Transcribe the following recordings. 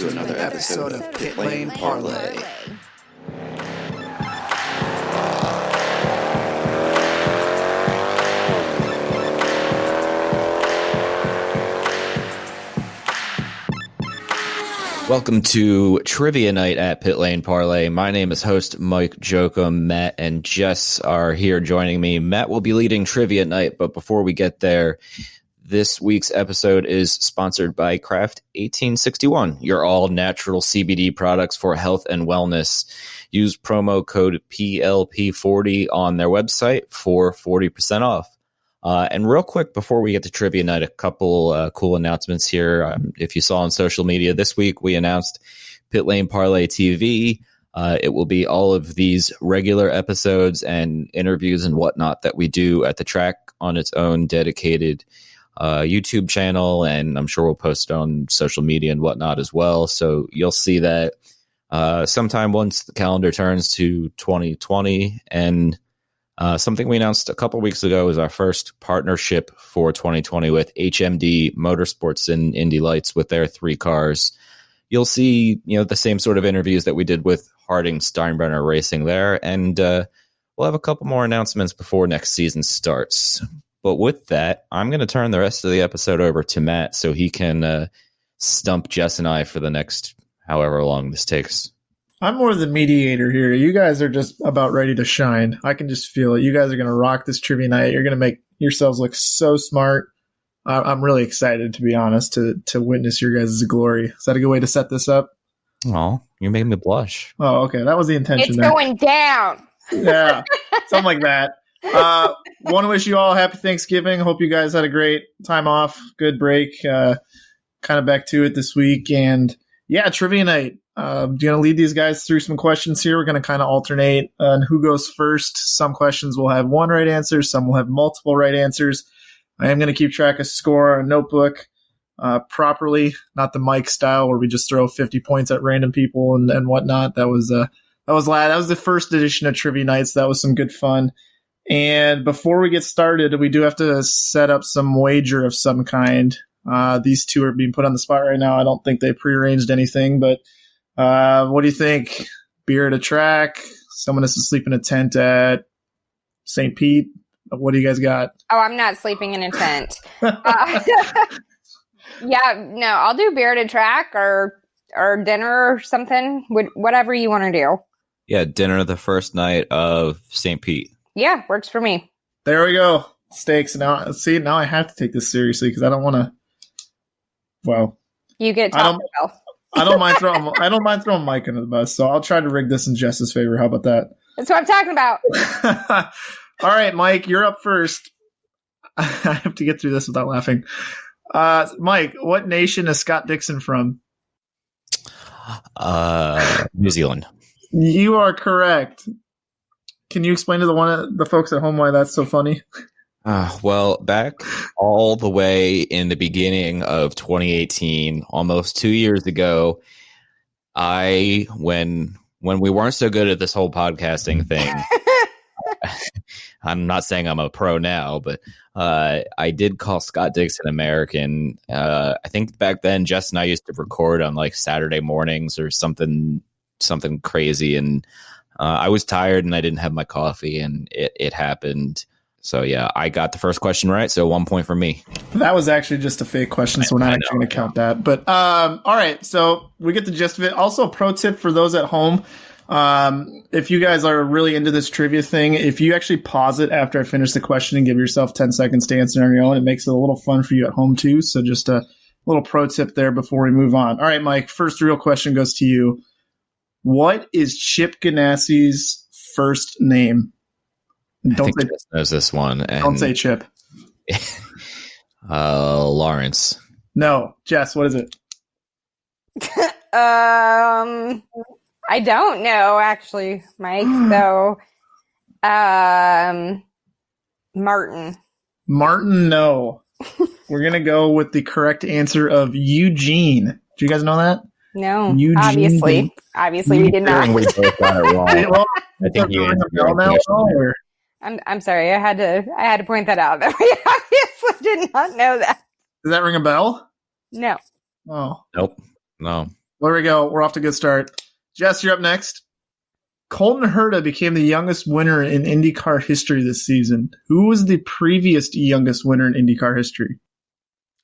to another episode of Pit Lane Parley. Welcome to Trivia Night at Pit Lane Parley. My name is host Mike Jokum. Matt and Jess are here joining me. Matt will be leading Trivia Night, but before we get there, this week's episode is sponsored by Craft 1861, your all-natural CBD products for health and wellness. Use promo code PLP40 on their website for 40% off. And real quick, before we get to Trivia Night, a couple cool announcements here. If you saw on social media this week, we announced Pit Lane Parley TV. It will be all of these regular episodes and interviews and whatnot that we do at the track on its own dedicated YouTube channel. And I'm sure we'll post it on social media and whatnot as well. So you'll see that sometime once the calendar turns to 2020. And something we announced a couple weeks ago is our first partnership for 2020 with HMD Motorsports and Indy Lights with their 3 cars. You'll see, the same sort of interviews that we did with Harding Steinbrenner Racing there, and we'll have a couple more announcements before next season starts. But with that, I'm going to turn the rest of the episode over to Matt so he can stump Jess and I for the next however long this takes. I'm more the mediator here. You guys are just about ready to shine. I can just feel it. You guys are going to rock this trivia night. You're going to make yourselves look so smart. I'm really excited, to be honest, to witness your guys' glory. Is that a good way to set this up? Oh, you made me blush. Oh, okay. That was the intention. It's going down. Yeah, something like that. Want to wish you all a happy Thanksgiving. Hope you guys had a great time off. Good break. Kind of back to it this week. And yeah, trivia night. Going to lead these guys through some questions here. We're going to kind of alternate on who goes first. Some questions will have one right answer. Some will have multiple right answers. I am going to keep track of score on a notebook properly, not the Mike style where we just throw 50 points at random people and whatnot. That was the first edition of Trivia Nights. That was some good fun. And before we get started, we do have to set up some wager of some kind. These two are being put on the spot right now. I don't think they prearranged anything, but what do you think? Beer at a track? Someone has to sleep in a tent at St. Pete? What do you guys got? Oh, I'm not sleeping in a tent. Yeah, no, I'll do beer at a track or dinner or something. Whatever you want to do. Yeah, dinner the first night of St. Pete. Yeah, works for me. There we go. Steaks. Now I have to take this seriously because I don't want to. Well, you get Taco Bell. I don't mind throwing Mike under the bus, so I'll try to rig this in Jess's favor. How about that? That's what I'm talking about. All right, Mike, you're up first. I have to get through this without laughing. Mike, what nation is Scott Dixon from? New Zealand. You are correct. Can you explain to the folks at home why that's so funny? Well, back all the way in the beginning of 2018, almost 2 years ago, when we weren't so good at this whole podcasting thing, I'm not saying I'm a pro now, but I did call Scott Dixon American. I think back then, Jess and I used to record on like Saturday mornings or something crazy, and I was tired and I didn't have my coffee, and it happened. So, yeah, I got the first question right, so 1 point for me. That was actually just a fake question, so we're not actually going to count that. But, all right, so we get the gist of it. Also, pro tip for those at home, if you guys are really into this trivia thing, if you actually pause it after I finish the question and give yourself 10 seconds to answer on your own, it makes it a little fun for you at home, too. So just a little pro tip there before we move on. All right, Mike, first real question goes to you. What is Chip Ganassi's first name? I think Jess knows this one. And don't say Chip. Lawrence. No. Jess, what is it? I don't know, actually, Mike. So, Martin. Martin, no. We're going to go with the correct answer of Eugene. Do you guys know that? No, Eugene. Obviously we did not. We both got it wrong. Well, I think you answered the now. right question. I'm sorry. I had to point that out. That we obviously did not know that. Does that ring a bell? No. Oh. Nope. No. There we go. We're off to a good start. Jess, you're up next. Colton Herta became the youngest winner in IndyCar history this season. Who was the previous youngest winner in IndyCar history?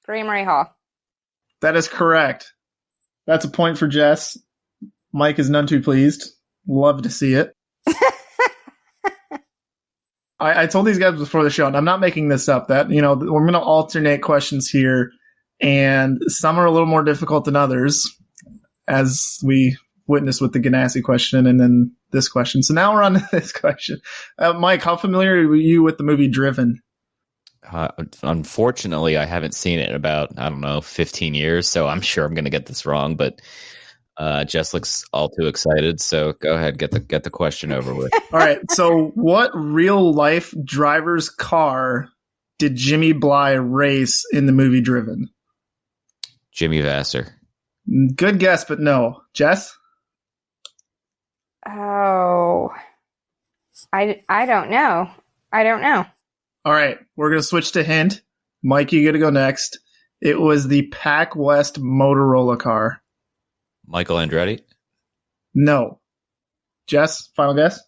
Graham Rahal. That is correct. That's a point for Jess. Mike is none too pleased. Love to see it. I told these guys before the show, and I'm not making this up, that we're going to alternate questions here, and some are a little more difficult than others, as we witnessed with the Ganassi question and then this question. So now we're on to this question. Mike, how familiar were you with the movie Driven? Unfortunately, I haven't seen it in about, 15 years, so I'm sure I'm going to get this wrong, but Jess looks all too excited, so go ahead, get the question over with. All right, so what real-life driver's car did Jimmy Bly race in the movie Driven? Jimmy Vasser. Good guess, but no. Jess? Oh, I don't know. All right, we're going to switch to hint. Mike, you got to go next. It was the Pac West Motorola car. Michael Andretti? No. Jess, final guess?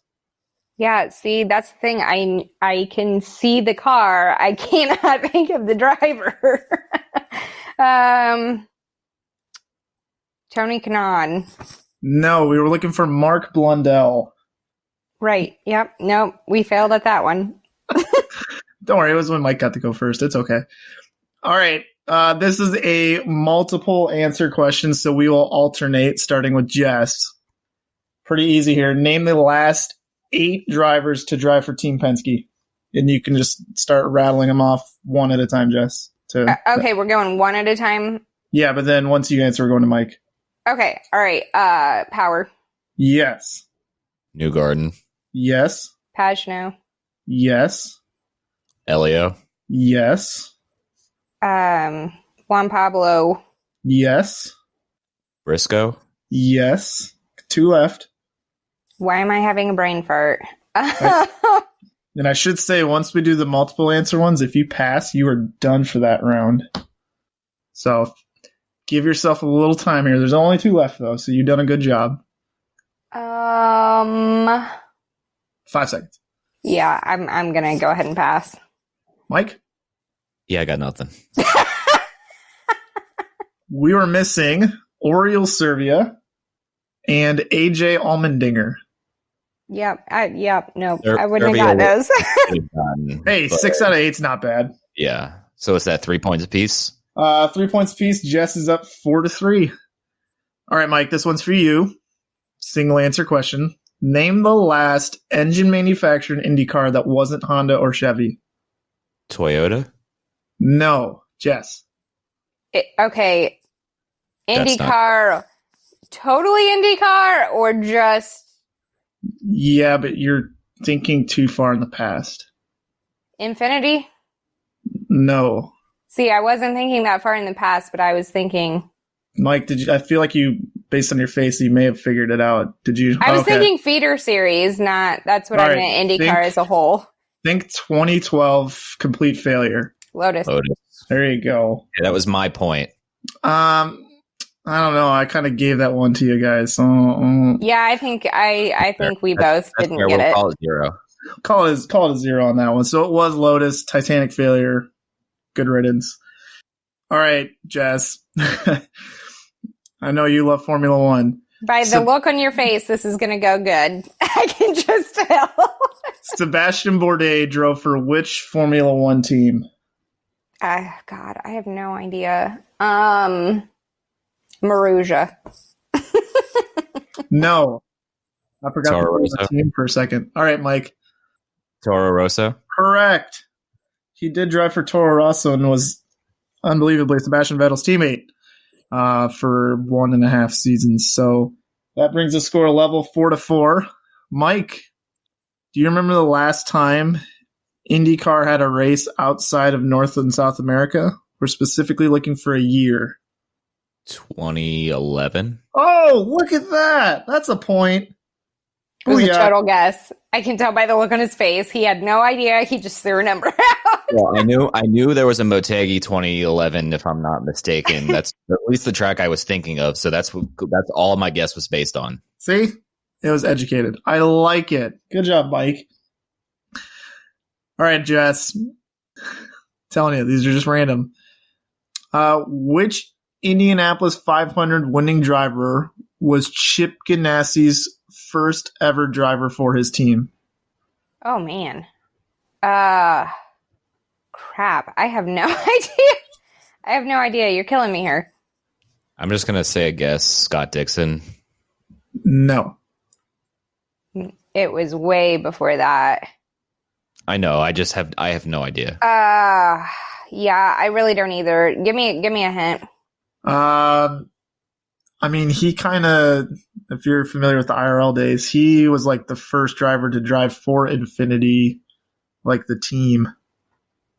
Yeah, see, that's the thing. I can see the car. I cannot think of the driver. Tony Kanaan. No, we were looking for Mark Blundell. Right. Yep. Nope. We failed at that one. Don't worry, it was when Mike got to go first. It's okay. All right. This is a multiple answer question, so we will alternate, starting with Jess. Pretty easy here. Name the last 8 drivers to drive for Team Penske. And you can just start rattling them off one at a time, Jess. Okay, we're going one at a time. Yeah, but then once you answer, we're going to Mike. Okay. All right. Power. Yes. Newgarden. Yes. Pagano. Yes. Elio. Yes. Juan Pablo. Yes. Briscoe. Yes. 2 left. Why am I having a brain fart? And I should say, once we do the multiple answer ones, if you pass, you are done for that round. So give yourself a little time here. There's only 2 left, though, so you've done a good job. 5 seconds. Yeah, I'm gonna go ahead and pass. Mike? Yeah, I got nothing. We were missing Oriol Servia and AJ Allmendinger. Yep. Nope. There- I wouldn't there have be got a- those. Hey, 6 out of 8's not bad. Yeah. So is that 3 points apiece? 3 points apiece. Jess is up 4-3. All right, Mike, this one's for you. Single answer question. Name the last engine manufacturer in IndyCar that wasn't Honda or Chevy. Toyota? No. Jess. Okay. That's IndyCar, totally IndyCar, or just Yeah, but you're thinking too far in the past. Infinity? No. See, I wasn't thinking that far in the past, but I was thinking. Mike, I feel like you, based on your face, you may have figured it out. Did you? I was Okay. thinking feeder series, that's what All I right, meant, IndyCar think- as a whole. Think 2012 complete failure. Lotus. There you go. Yeah, that was my point. I don't know. I kind of gave that one to you guys. So, Yeah, I think we both That's didn't fair. get We'll it. call it 0. call it a 0 on that one. So it was Lotus, Titanic failure. Good riddance. All right, Jess. I know you love Formula One. By the look on your face, this is going to go good. I can just tell. Sebastian Bourdais drove for which Formula One team? God, I have no idea. Marussia. No. I forgot Toro the name of the Rosso. team for a second. All right, Mike. Toro Rosso? Correct. He did drive for Toro Rosso and was unbelievably Sebastian Vettel's teammate for 1.5 seasons. So that brings the score level 4-4. Mike, do you remember the last time IndyCar had a race outside of North and South America? We're specifically looking for a year. 2011? Oh, look at that. That's a point. It was a Booyah. total guess. I can tell by the look on his face. He had no idea. He just threw a number out. Well, I knew there was a Motegi 2011, if I'm not mistaken. That's at least the track I was thinking of. So that's all my guess was based on. See? It was educated. I like it. Good job, Mike. All right, Jess. Telling you, these are just random. Which Indianapolis 500 winning driver was Chip Ganassi's first ever driver for his team? Oh, man. Crap. I have no idea. I have no idea. You're killing me here. I'm just going to say a guess. Scott Dixon. No. It was way before that. I know. I have no idea. Yeah, I really don't either. Give me a hint. I mean, he kind of, if you're familiar with the IRL days, he was like the first driver to drive for Infinity, like the team.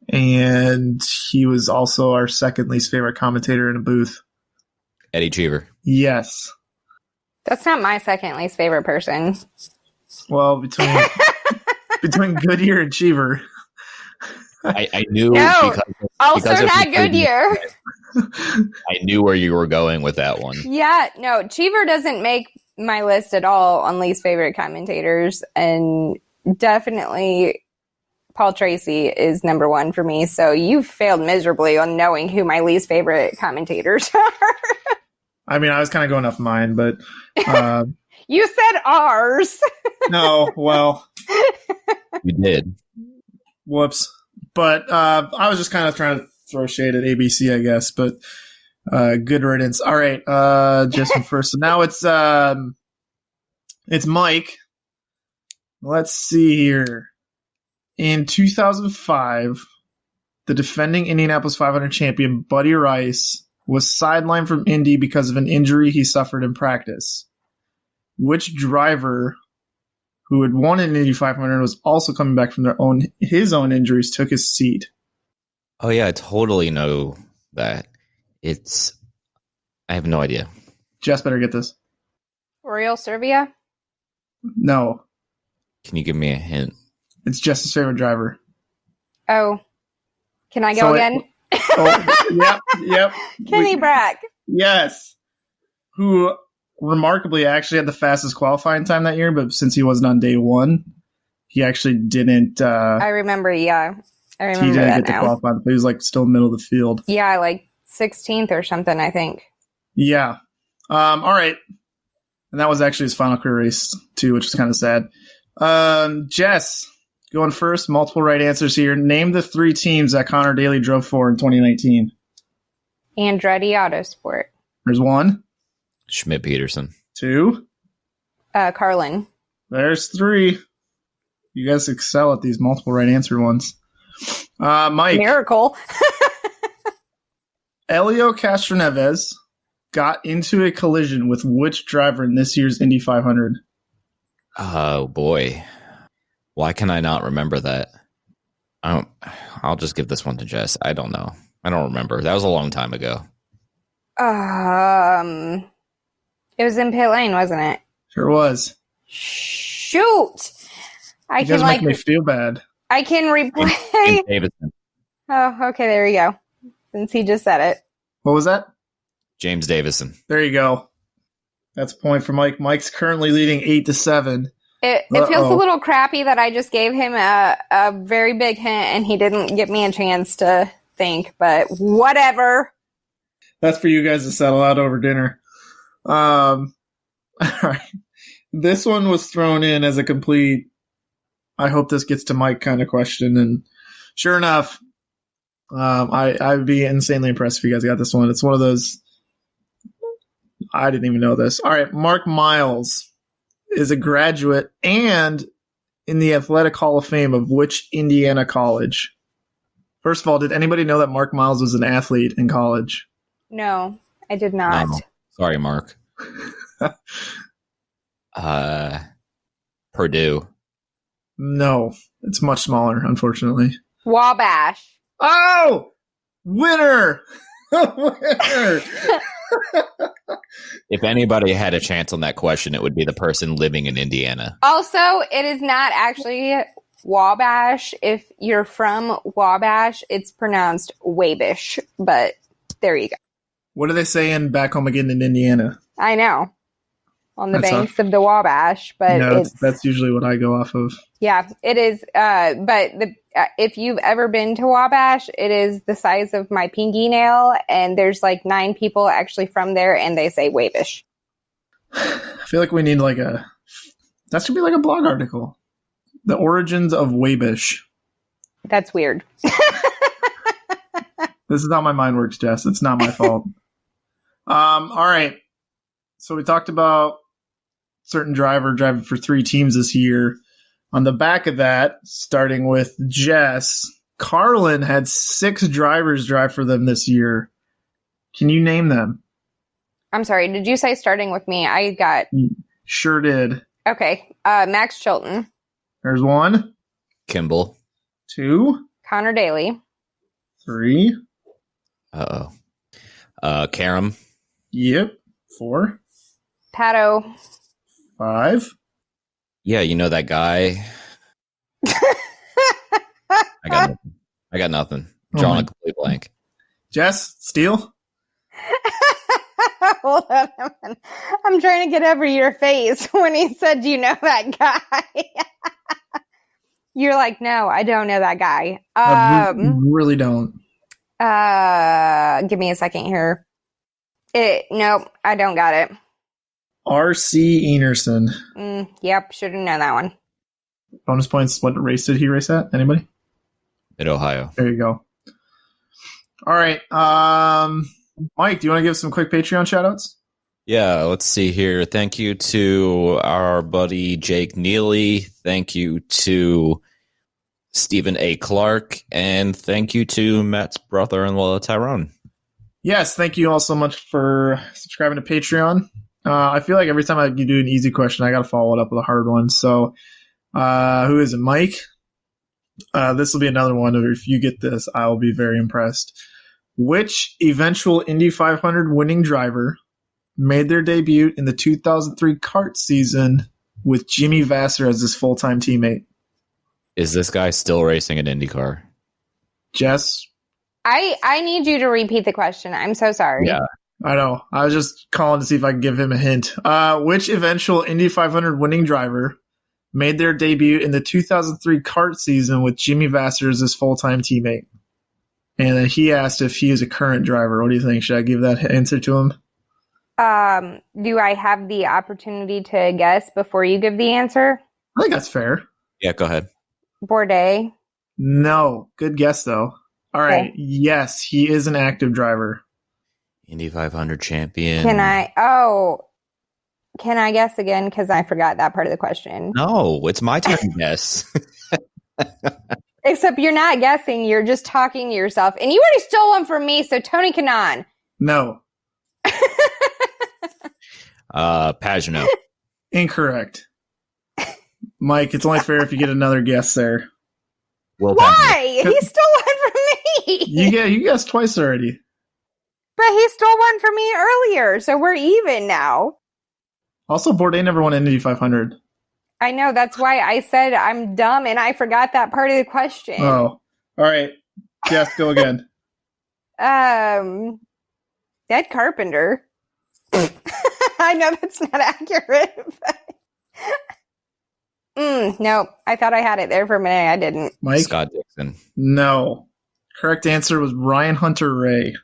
And he was also our second least favorite commentator in a booth. Eddie Cheever. Yes. That's not my second least favorite person. Well, between Goodyear and Cheever. I knew No, because also of not Goodyear. I knew where you were going with that one. Yeah, no, Cheever doesn't make my list at all on least favorite commentators, and definitely Paul Tracy is number one for me. So you failed miserably on knowing who my least favorite commentators are. I mean, I was kind of going off mine, but you said ours. no, well, You did. whoops. But I was just kind of trying to throw shade at ABC, I guess. But good riddance. All right, Justin first. So now it's Mike. Let's see here. In 2005, the defending Indianapolis 500 champion Buddy Rice was sidelined from Indy because of an injury he suffered in practice. Which driver who had won an Indy 500 and was also coming back from his own injuries took his seat? Oh yeah, I totally know that. I have no idea. Jess better get this. Oriol Servia? No, Can you give me a hint? it's Jess's favorite driver. Oh. Can I go again? Yep. Kenny Brack. Yes. Who remarkably actually had the fastest qualifying time that year, but since he wasn't on day one, he actually didn't. I remember, yeah. I remember he didn't that get to now. qualify, but he was like still middle of the field. Yeah, like 16th or something, I think. Yeah. All right. And that was actually his final career race too, which was kind of sad. Jess, going first, multiple right answers here. Name the three teams that Connor Daly drove for in 2019. Andretti Autosport. There's one. Schmidt Peterson. Two. Carlin. There's three. You guys excel at these multiple right answer ones. Mike. Miracle. Elio Castroneves got into a collision with which driver in this year's Indy 500? Oh boy. Why can I not remember that? I'll just give this one to Jess. I don't know. I don't remember. That was a long time ago. It was in pit lane, wasn't it? Sure was. Shoot! You guys make me feel bad. I can replay. James Davison. Oh, okay, there we go. Since he just said it. What was that? James Davison. There you go. That's a point for Mike. Mike's currently leading 8-7. It feels a little crappy that I just gave him a very big hint and he didn't give me a chance to think, but whatever. That's for you guys to settle out over dinner. All right. This one was thrown in as a complete, I hope this gets to Mike kind of question. And sure enough, I'd be insanely impressed if you guys got this one. It's one of those, I didn't even know this. All right. Mark Miles is a graduate and in the Athletic Hall of Fame of which Indiana college? First of all, did anybody know that Mark Miles was an athlete in college? No, I did not. No. Sorry, Mark. Purdue. No, it's much smaller, unfortunately. Wabash. Oh, winner! Winner! If anybody had a chance on that question, it would be the person living in Indiana. Also, it is not actually Wabash. If you're from Wabash, it's pronounced Wabish, but there you go. What are they saying back home again in Indiana? I know. On the That's banks of the Wabash, but no, that's usually what I go off of. Yeah, it is. But if you've ever been to Wabash, it is the size of my pinky nail, and there's like 9 people actually from there, and they say Wabish. I feel like we need that should be like a blog article. The origins of Wabish. That's weird. This is how my mind works, Jess. It's not my fault. All right. So we talked about certain driver driving for 3 teams this year. On the back of that, starting with Jess, Carlin had 6 drivers drive for them this year. Can you name them? I'm sorry. Did you say starting with me? I got... Sure did. Okay. Max Chilton. There's 1. Kimball. 2. Connor Daly. 3. Karam. Yep. 4. Pato. 5. Yeah, you know that guy. I got nothing. Drawing a complete blank. Jess, Steele? Hold on. I'm trying to get over your face when he said, you know that guy. You're like, no, I don't know that guy. I really don't. Give me a second here. Nope, I don't got it. R.C. Enerson. Yep, should have known that one. Bonus points. What race did he race at? Anybody? In Ohio. There you go. All right. Mike, do you want to give some quick Patreon shout-outs? Yeah, let's see here. Thank you to our buddy Jake Neely. Thank you to Stephen A. Clark. And thank you to Matt's brother-in-law, Tyrone. Yes, thank you all so much for subscribing to Patreon. I feel like every time I do an easy question, I got to follow it up with a hard one. So, who is it, Mike? This will be another one. If you get this, I will be very impressed. Which eventual Indy 500 winning driver made their debut in the 2003 kart season with Jimmy Vasser as his full-time teammate? Is this guy still racing an Indycar? Jess? I need you to repeat the question. I'm so sorry. Yeah. I know. I was just calling to see if I could give him a hint. Which eventual Indy 500 winning driver made their debut in the 2003 kart season with Jimmy Vasser as his full-time teammate? And then he asked if he is a current driver. What do you think? Should I give that answer to him? Do I have the opportunity to guess before you give the answer? I think that's fair. Yeah, go ahead. Bourdais. No. Good guess, though. All right. Okay. Yes, he is an active driver. Indy 500 champion. Can I guess again? Because I forgot that part of the question. No, it's my turn to guess. Except you're not guessing. You're just talking to yourself. And you already stole one from me, so Tony Kanaan. No. Pagano. Incorrect. Mike, it's only fair if you get another guess there. Will Why? He stole one from me. You guessed twice already. But he stole one from me earlier, so we're even now. Also, Bourdais never won an Indy 500. I know, that's why I said I'm dumb and I forgot that part of the question. Oh. All right. Jess, go again. Ed Carpenter. I know that's not accurate. But... no, I thought I had it there for a minute. I didn't. Mike? Scott Dixon. No. Correct answer was Ryan Hunter-Reay.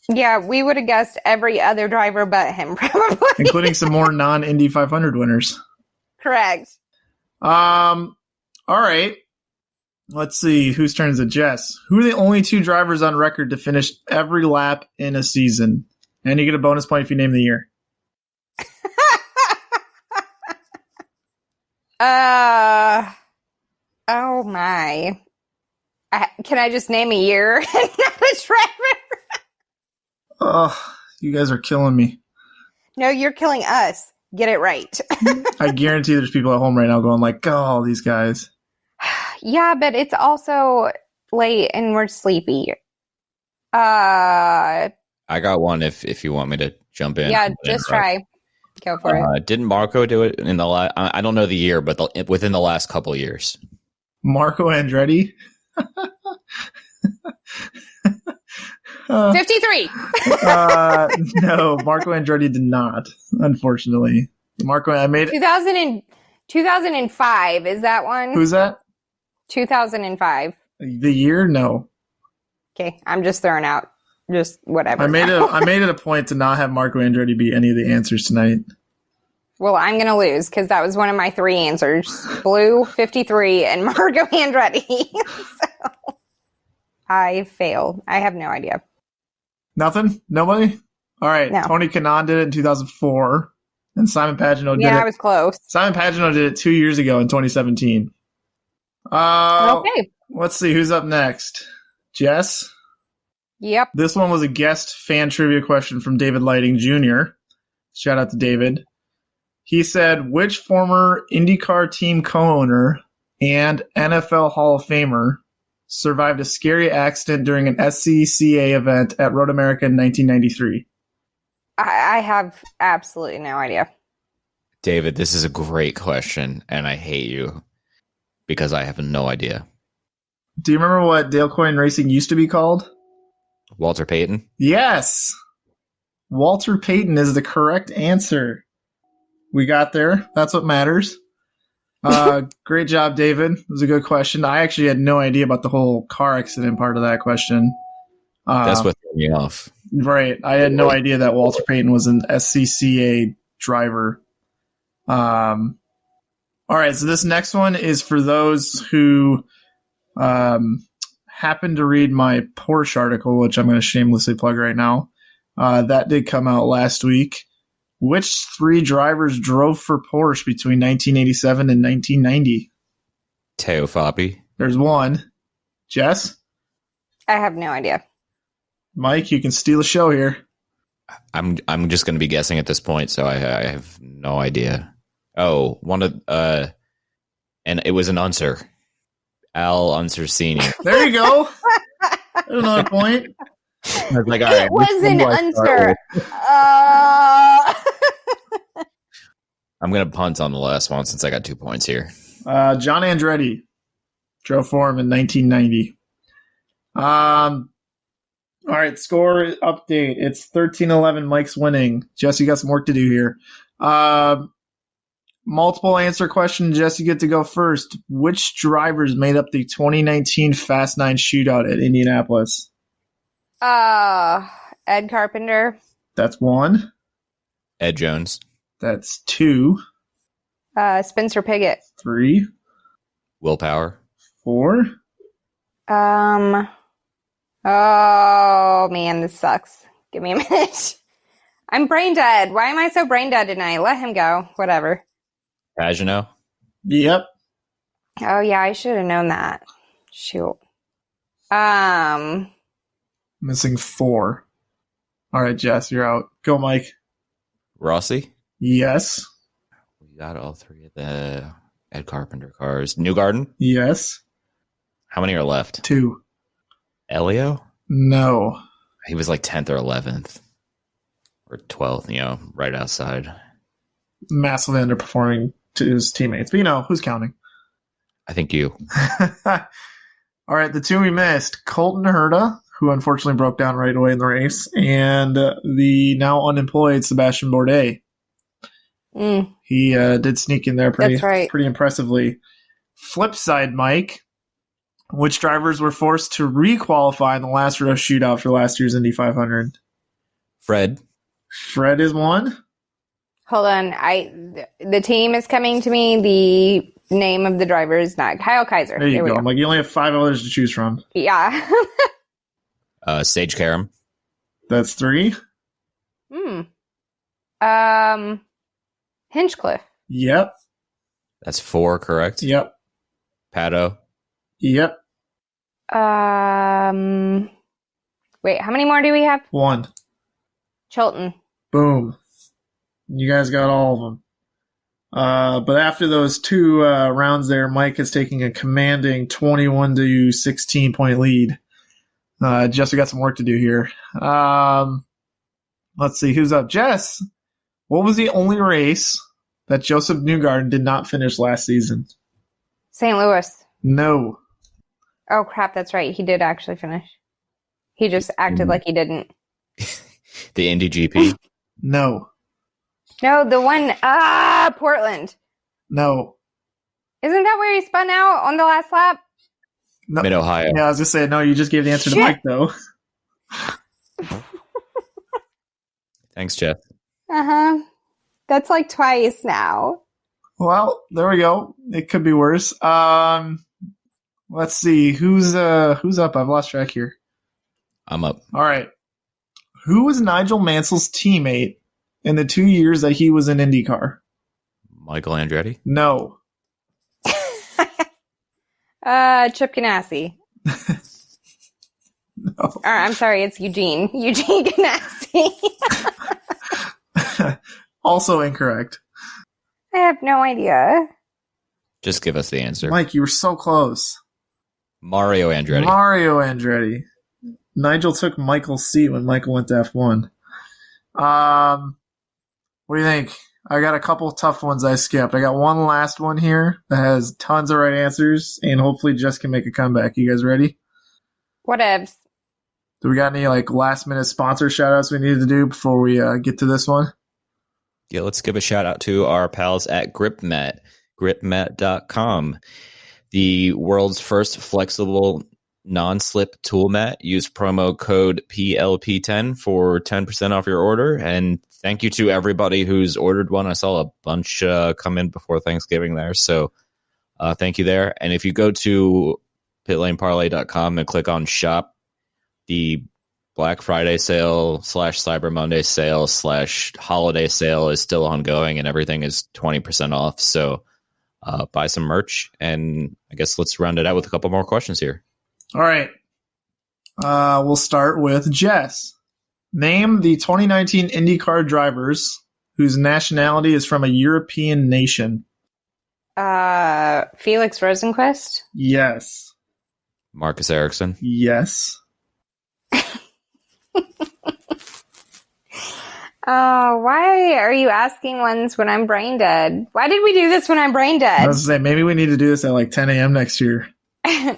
Yeah, we would have guessed every other driver but him, probably. Including some more non-Indy 500 winners. Correct. All right. Let's see. Whose turn is it? Jess. Who are the only 2 drivers on record to finish every lap in a season? And you get a bonus point if you name the year. Oh my. Can I just name a year and not a driver? Oh, you guys are killing me. No, you're killing us. Get it right. I guarantee there's people at home right now going like, oh, these guys. Yeah, but it's also late and we're sleepy. I got one if you want me to jump in. Yeah, just try. Go for it. Didn't Marco do it in the last... I don't know the year, but within the last couple of years. Marco Andretti. 53. No, Marco Andretti did not, unfortunately. I made 2005, is that one? Who's that? 2005. The year? No. Okay, I'm just throwing out just whatever. I made it a point to not have Marco Andretti be any of the answers tonight. Well, I'm going to lose because that was one of my 3 answers. Blue, 53, and Marco Andretti. So I failed. I have no idea. Nothing? Nobody? All right. No. Tony Kanaan did it in 2004, and Simon Pagino did it. Yeah, I was close. Simon Pagino did it 2 years ago in 2017. Okay. Let's see who's up next. Jess? Yep. This one was a guest fan trivia question from David Lighting Jr. Shout out to David. He said, which former IndyCar team co-owner and NFL Hall of Famer survived a scary accident during an SCCA event at Road America in 1993? I have absolutely no idea. David, this is a great question, and I hate you because I have no idea. Do you remember what Dale Coyne Racing used to be called? Walter Payton? Yes. Walter Payton is the correct answer. We got there. That's what matters. Great job, David. It was a good question. I actually had no idea about the whole car accident part of that question. That's what threw me off. Right. I had no idea that Walter Payton was an SCCA driver. All right. So this next one is for those who happened to read my Porsche article, which I'm going to shamelessly plug right now. That did come out last week. Which 3 drivers drove for Porsche between 1987 and 1990? Teo Fabi. There's one. Jess? I have no idea. Mike, you can steal a show here. I'm just going to be guessing at this point, so I have no idea. Oh, one of and it was an Unser. Al Unsersini. There you go. There's another point. I was like, all right, It was an Unser. I'm going to punt on the last one since I got 2 points here. John Andretti drove for him in 1990. All right, score update. It's 13-11. Mike's winning. Jess, you got some work to do here. Multiple answer question. Jess, you get to go first. Which drivers made up the 2019 Fast 9 shootout at Indianapolis? Ed Carpenter. That's 1. Ed Jones. That's 2. Spencer Pigot. 3. Willpower. 4. Oh man, this sucks. Give me a minute. I'm brain dead. Why am I so brain dead tonight? Let him go. Whatever. Pagano. Yep. Oh yeah, I should have known that. Shoot. Missing 4. All right, Jess, you're out. Go, Mike. Rossi. Yes. We got all 3 of the Ed Carpenter cars. Newgarden. Yes. How many are left? 2. Elio? No. He was like 10th or 11th. Or 12th, right outside. Massively underperforming to his teammates. But, who's counting? I think you. All right, the 2 we missed. Colton Herta, who unfortunately broke down right away in the race, and the now unemployed Sebastian Bourdais. He did sneak in there pretty impressively. Flip side, Mike. Which drivers were forced to re-qualify in the last row shootout for last year's Indy 500? Fred. Fred is 1. Hold on. The team is coming to me. The name of the driver is not Kyle Kaiser. There you go. I'm like, you only have 5 others to choose from. Yeah. Sage Karam. That's 3. Hinchcliffe. Yep. That's 4, correct? Yep. Pato. Yep. Wait, how many more do we have? 1. Chilton. Boom. You guys got all of them. But after those 2 rounds there, Mike is taking a commanding 21 to 16 point lead. Jess, we got some work to do here. Let's see who's up. Jess, what was the only race that Joseph Newgarden did not finish last season? St. Louis. No. Oh, crap. That's right. He did actually finish. He just acted like he didn't. The Indy GP? No. No, the one, Portland. No. Isn't that where he spun out on the last lap? No. Mid-Ohio. Yeah, I was going to say, no, you just gave the answer to Shit. Mike, though. Thanks, Jeff. Uh-huh. That's like twice now. Well, there we go. It could be worse. Let's see. Who's up? I've lost track here. I'm up. All right. Who was Nigel Mansell's teammate in the 2 years that he was in IndyCar? Michael Andretti? No. Chip Ganassi. No. I'm sorry, it's Eugene. Eugene Ganassi. Also incorrect. I have no idea. Just give us the answer. Mike, you were so close. Mario Andretti. Mario Andretti. Nigel took Michael's seat when Michael went to F1. What do you think? I got a couple tough ones I skipped. I got one last one here that has tons of right answers, and hopefully Jess can make a comeback. You guys ready? Whatevs. Do we got any last minute sponsor shout outs we need to do before we get to this one? Yeah, let's give a shout out to our pals at GripMat, gripmat.com, the world's first flexible non-slip tool mat. Use promo code PLP10 for 10% off your order. And thank you to everybody who's ordered one. I saw a bunch come in before Thanksgiving there. So thank you there. And if you go to pitlaneparley.com and click on shop, the Black Friday sale / Cyber Monday sale / holiday sale is still ongoing, and everything is 20% off. So buy some merch, and I guess let's round it out with a couple more questions here. All right. We'll start with Jess. Name the 2019 IndyCar drivers whose nationality is from a European nation. Felix Rosenquist? Yes. Marcus Ericsson. Yes. Why are you asking ones when I'm brain dead? Why did we do this when I'm brain dead? I was saying, maybe we need to do this at 10 a.m. next year.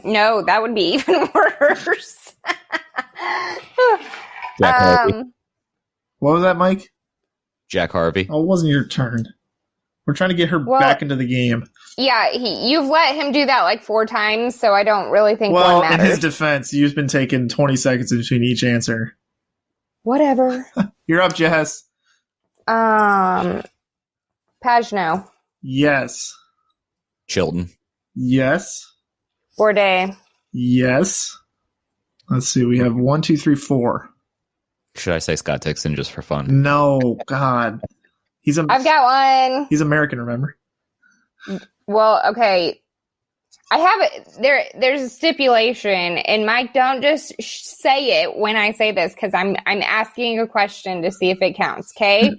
No, that would be even worse. Jack Harvey. What was that, Mike? Jack Harvey. Oh, it wasn't your turn. We're trying to get her back into the game. Yeah, you've let him do that 4 times, so I don't really think one Well, matters. in his defense, you've been taking 20 seconds between each answer. Whatever. You're up, Jess. Pagano. Yes. Chilton. Yes. Bourdais. Yes. Let's see. We have 1, 2, 3, 4. Should I say Scott Dixon just for fun? No, God. I've got one. He's American, remember? Well, okay. I have it. There's a stipulation, and Mike, don't just say it when I say this because I'm asking a question to see if it counts. Okay.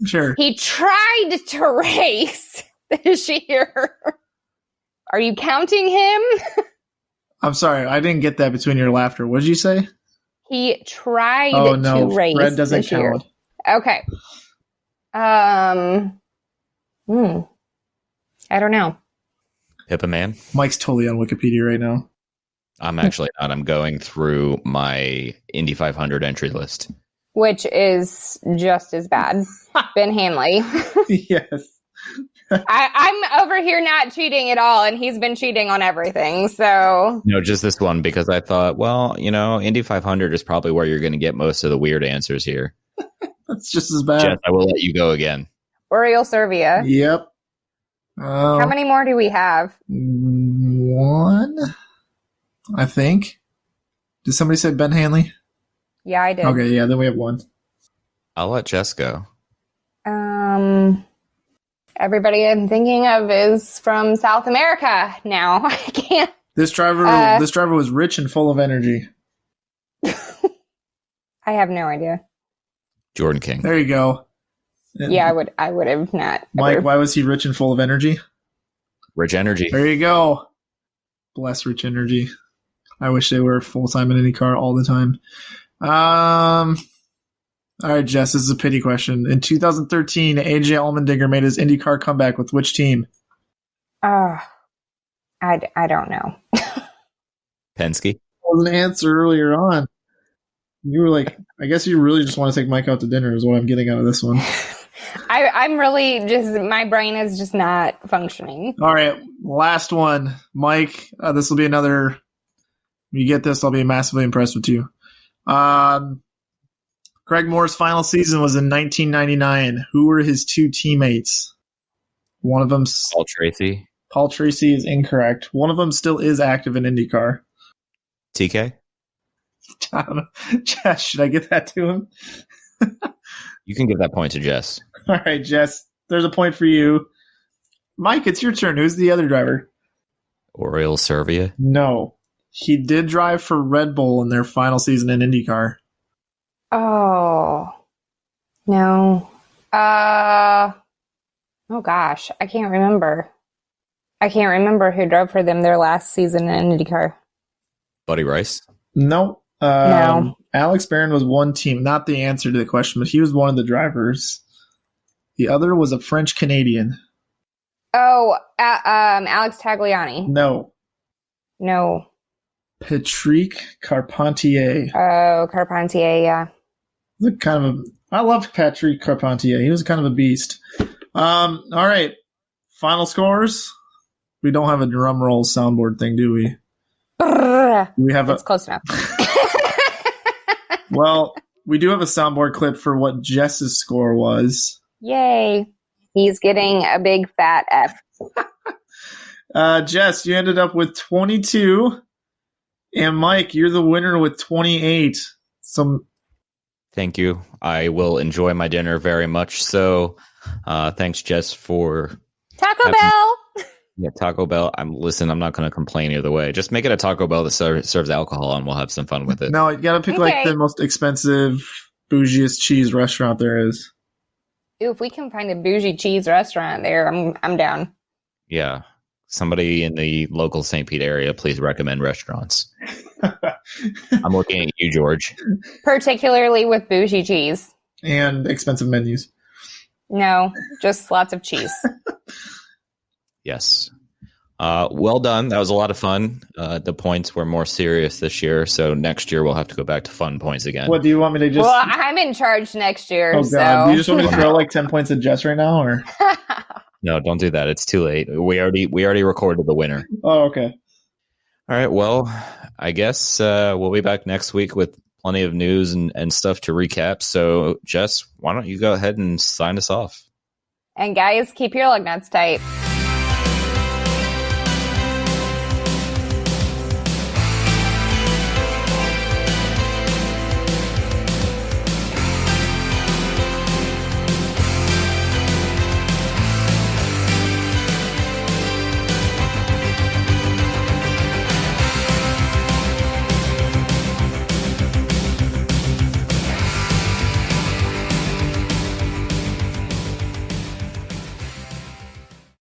Sure. He tried to race this year. Are you counting him? I'm sorry. I didn't get that between your laughter. What did you say? He tried no, to race Fred doesn't this year. count. Okay. I don't know. Pippa Man. Mike's totally on Wikipedia right now. I'm actually not. I'm going through my Indy 500 entry list. Which is just as bad. Ben Hanley. Yes. I'm over here not cheating at all, and he's been cheating on everything, so... No, just this one, because I thought, well, Indy 500 is probably where you're going to get most of the weird answers here. That's just as bad. Jess, I will let you go again. Oriol Servia. Yep. How many more do we have? 1, I think. Did somebody say Ben Hanley? Yeah, I did. Okay, yeah, then we have 1. I'll let Jess go. Everybody I'm thinking of is from South America now. I can't. This driver was rich and full of energy. I have no idea. Jordan King. There you go. Yeah, I would have not. Mike, ever. why was he rich and full of energy? Rich Energy. There you go. Bless Rich Energy. I wish they were full-time in IndyCar all the time. All right, Jess, this is a pity question. In 2013, AJ Allmendinger made his IndyCar comeback with which team? I I don't know. Penske. Was an answer earlier on. You were like, I guess you really just want to take Mike out to dinner is what I'm getting out of this one. I'm really just, my brain is just not functioning. All right, last one. Mike, this will be another, if you get this, I'll be massively impressed with you. Greg Moore's final season was in 1999. Who were his two teammates? One of them, Paul Tracy. Paul Tracy, is incorrect. One of them still is active in IndyCar. TK? I don't know. Jess, should I get that to him? You can give that point to Jess. All right, Jess, there's a point for you. Mike, it's your turn. Who's the other driver? Oriol Servia. No. He did drive for Red Bull in their final season in IndyCar. Oh, no. Oh gosh, I can't remember. I can't remember who drove for them their last season in IndyCar. Buddy Rice. No. No. Alex Barron was one team. Not the answer to the question, but he was one of the drivers. The other was a French Canadian. Oh, Alex Tagliani. No. No. Patrick Carpentier. Oh, Carpentier, yeah. I loved Patrick Carpentier. He was kind of a beast. All right. Final scores. We don't have a drum roll soundboard thing, do we? We have It's close enough. Well, we do have a soundboard clip for what Jess's score was. Yay. He's getting a big fat F. Jess, you ended up with 22. And Mike, you're the winner with 28. Thank you. I will enjoy my dinner very much. So thanks, Jess, for Taco Bell. Yeah, Taco Bell. I'm not going to complain either way. Just make it a Taco Bell that serves alcohol, and we'll have some fun with it. No, you got to pick like the most expensive, bougiest cheese restaurant there is. Ooh, if we can find a bougie cheese restaurant there, I'm down. Yeah, somebody in the local St. Pete area, please recommend restaurants. I'm looking at you, George. Particularly with bougie cheese. And expensive menus. No, just lots of cheese. Yes. Well done. That was a lot of fun. The points were more serious this year, so next year we'll have to go back to fun points again. What do you want me to just? Well, I'm in charge next year. Oh God! So. Do you just want me to throw like 10 points at Jess right now, or? No, don't do that. It's too late. We already recorded the winner. Oh, okay. All right. Well, I guess we'll be back next week with plenty of news and stuff to recap. So, Jess, why don't you go ahead and sign us off? And guys, keep your lug nuts tight.